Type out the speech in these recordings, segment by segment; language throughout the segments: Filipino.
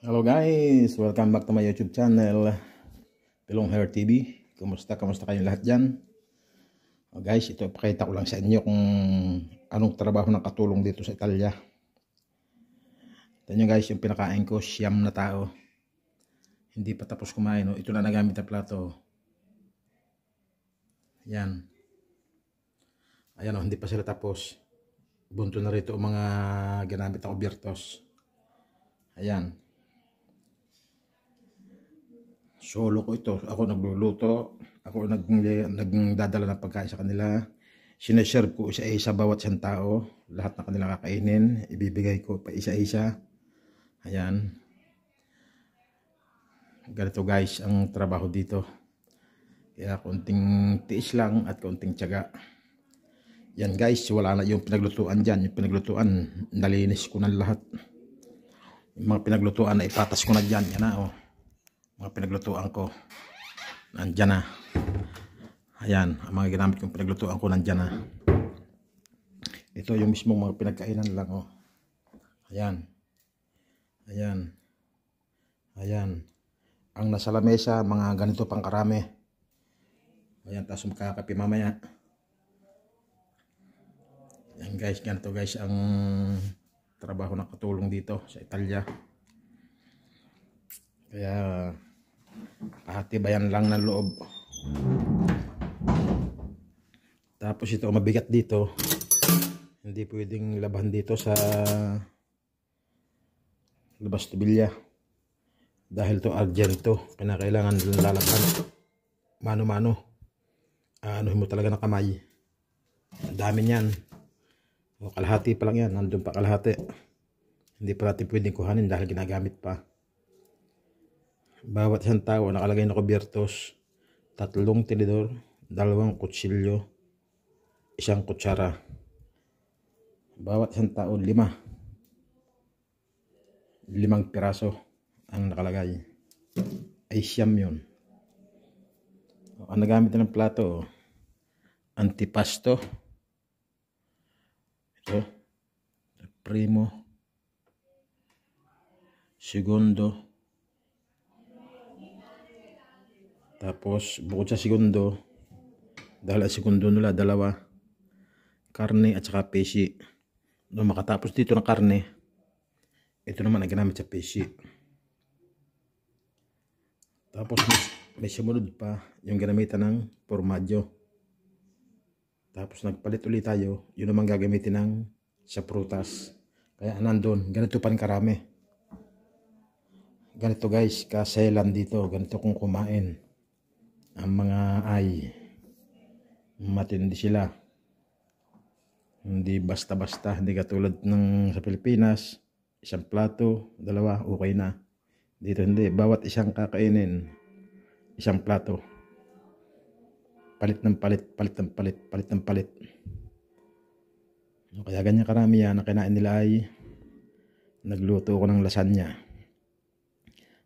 Hello guys, welcome back to my YouTube channel, Pilong Hair TV. Kumusta kayong lahat dyan? Guys, ito ipakita ko lang sa inyo kung anong trabaho ng katulong dito sa Italia. Ito nyo guys, yung pinakain ko, siyam na tao. Hindi pa tapos kumain. Oh. Ito na nagamit na plato. Yan. Ayan oh, hindi pa sila tapos. Bunto na rito ang mga ginamit na kubiertos. Ayan. Solo ko ito. Ako nagluluto. Ako nagdadala ng pagkain sa kanila. Sineserve ko isa-isa bawat isang tao. Lahat na kanila kakainin. Ibibigay ko pa isa-isa. Ayan. Ganito guys ang trabaho dito. Kaya konting tiis lang at konting tiyaga. Yan guys. Wala na yung pinaglutuan dyan. Yung pinaglutuan, nalinis ko na lahat. Yung mga pinaglutuan na ipatas ko na dyan. Yan na oh. Mga pinaglutuan ko nandyan na. Ayan, ang mga ginamit kong pinaglutuan ko nandyan na. Ito yung mismong mga pinagkainan lang oh. Ayan. Ayan. Ayan. Ang nasa lamesa, mga ganito pang karami. Ayan, tapos makakapi mamaya. Ayan guys, ganito guys ang trabaho ng katulong dito sa Italia. Kaya kahatibayan lang ng loob. Tapos ito mabigat dito. Hindi pwedeng labahan dito sa labas tubilya. Dahil to argento, kailangan lalaban mano-mano. Anuhin mo talaga ng kamay. Ang dami niyan. O, kalahati pa lang yan. Nandun pa kalahati. Hindi pa natin pwedeng kuhanin dahil ginagamit pa. Bawat isang tao nakalagay na kubiertos, 3 tinidor, 2 kutsilyo, 1 kutsara. Bawat isang tao 5 piraso ang nakalagay. Ay siyam yun. Ang nagamit ng plato, antipasto. Ito, primo, segundo. Tapos bukod sa segundo, dahil ang segundo nila 2, karne at saka pesi. Nung makatapos dito ng karne, ito naman ang ginamit sa pesi. Tapos may sumunod pa yung ginamitan ng formaggio. Tapos nagpalit ulit tayo, yun naman gagamitin ng sa prutas. Kaya nandun, ganito pan karami. Ganito guys, kaselan dito, ganito kung kumain. Ang mga ay matindi sila, hindi basta-basta, hindi katulad ng sa Pilipinas, 1 plato, 2, okay na. Dito hindi, bawat isang kakainin, 1 plato, palit ng palit, palit ng palit, palit ng palit. Kaya ganyan karami yan. Ang kinain nila ay nagluto ko ng lasagna,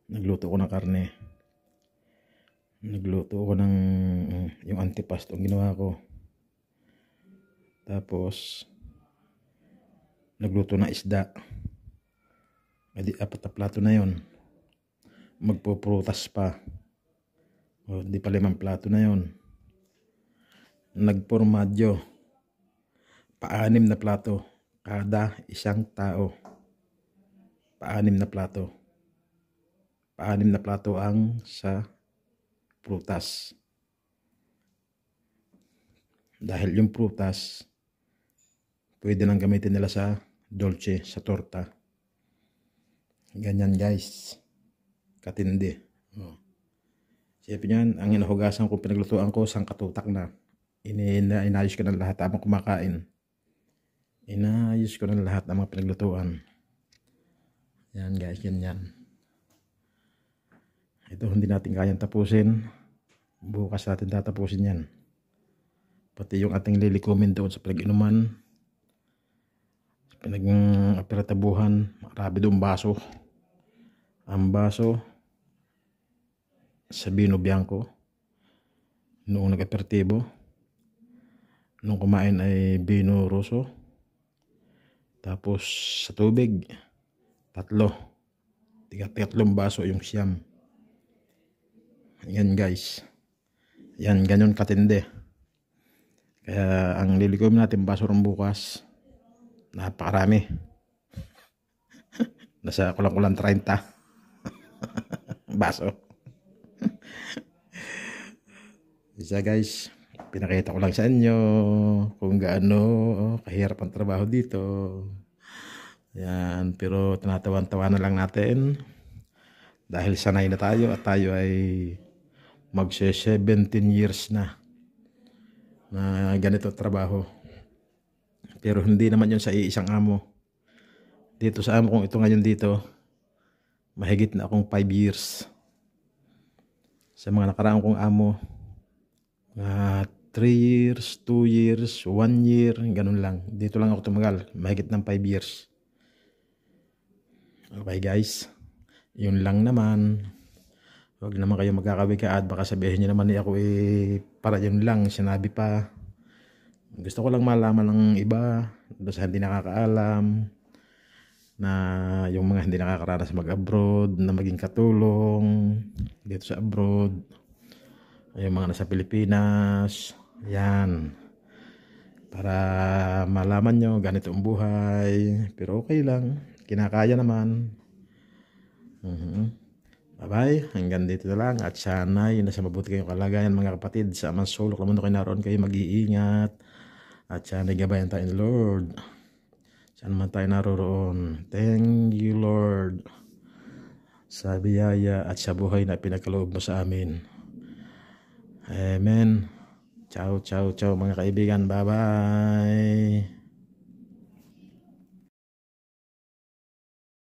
nagluto ko ng karne, nagluto ko ng yung antipasto ang ginawa ko. Tapos nagluto ng isda. Edi 4 na plato na yon. Magpuprutas pa. O di pa 5 plato na yon. Nagpormadyo. Pa-6 na plato kada isang tao. Pa-6 na plato. Pa-6 na plato ang sa prutas. Dahil yung prutas pwede nang gamitin nila sa dolce, sa torta. Ganyan guys, katindi. Siyempre yan, ang inahugasan ko, pinaglutuan ko, sangkatutak na. Inayos ko ng lahat habang kumakain. Inayos ko ng lahat ng mga pinaglutuan. Yan guys, ganyan. Ito hindi natin kayang tapusin. Bukas natin tatapusin yan. Pati yung ating lilikumin doon sa pinag-inuman, sa pinag-aperatabuhan, marami doon baso. Ang baso sa Vino Bianco noong nag-aperitibo. Nung kumain ay Vino Rosso. Tapos sa tubig 3. Tatlong baso yung siyam. Yan guys. Yan, ganyan katindi. Kaya ang lilikom natin baso rin bukas. Napakarami. Nasa kulang-kulang 30 baso. Isa guys, pinakita ko lang sa inyo kung gaano kahirap ang trabaho dito. Yan, pero tinatawan-tawanan lang natin dahil sanay na tayo at tayo ay magse 17 years na ganito trabaho. Pero hindi naman yun sa isang amo. Dito sa amo kong ito ngayon dito, mahigit na akong 5 years. Sa mga nakaraang kong amo, 3 years, 2 years, 1 year, ganun lang. Dito lang ako tumagal, mahigit ng 5 years. Okay guys, yun lang naman. Huwag naman kayo magkakabigaad, baka sabihin nyo naman ako para yun lang, sinabi pa. Gusto ko lang malaman ng iba, sa hindi nakakaalam, na yung mga hindi nakakaranas mag-abroad, na maging katulong dito sa abroad, yung mga nasa Pilipinas, yan, para malaman nyo ganito ang buhay, pero okay lang, kinakaya naman. Bye bye, hanggang dito na lang, at sana yun nasa mabuti kayong kalagayan mga kapatid, sa amang sulok na mundo kayo naroon, kayo mag-iingat, at sana gabayan tayo ng Lord. Saan man tayo naroon. Thank you Lord sa biyaya at sa buhay na pinagkaloob mo sa amin. Amen. Ciao, ciao, ciao mga kaibigan. Bye bye.